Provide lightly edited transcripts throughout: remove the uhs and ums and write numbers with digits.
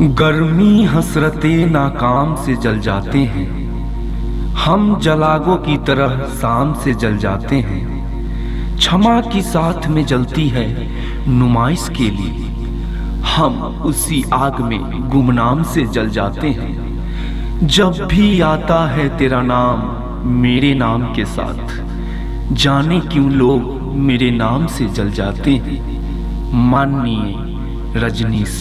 गर्मी हसरते नाकाम से जल जाते हैं, हम जलागों की तरह शाम से जल जाते हैं। क्षमा की साथ में जलती है नुमाइश के लिए, हम उसी आग में गुमनाम से जल जाते हैं। जब भी आता है तेरा नाम मेरे नाम के साथ, जाने क्यों लोग मेरे नाम से जल जाते हैं। माननीय रजनीश।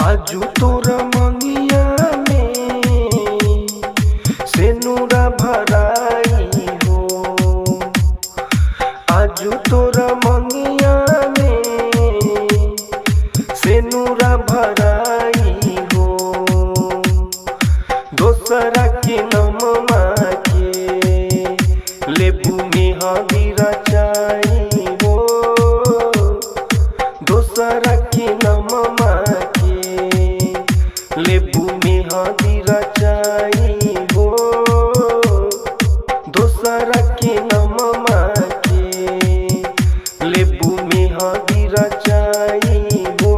आजू तोरा मंगिया में सेनुरा भराई हो, आजू तोरा मंगिया में सेनुरा भराई हो। दोसरा के नममा के लेबू में हबीरा चाई हो, दोसरा के नममा लेबू में हदीरा चाई हो। दोसरा के नममा के लेबू में हदीरा चाई हो।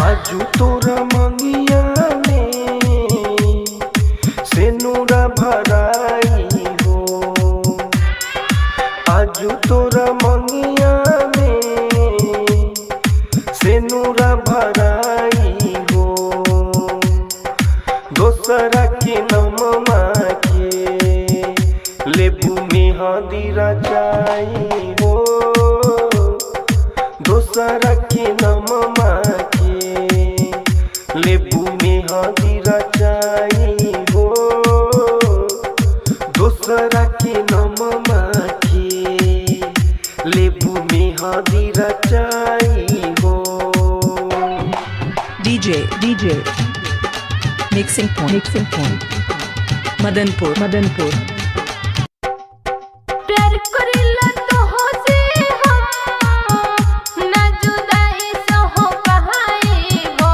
आजू तोरा मंगिया में सेनुरा भराई हो, आजू तोरा मंगिया में सेनुरा भराई हो। दोसरा के नममा के लेबू में हदीरा चाई हो, दोसरा के नममा लेबू में हदीरा चाई हो। दोसरा के नममा के लेबू में हदीरा चाई हो। DJ mixing point Madanpur प्यार करेला तो हो से हम ना जुदाई से हो कहाई हो।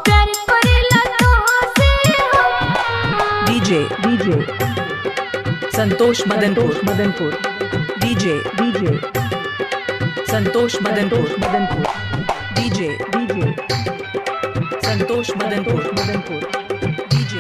प्यार करेला तो हो से हम DJ Santosh Madanpur DJ Santosh Madanpur DJ Santosh Madanpur DJ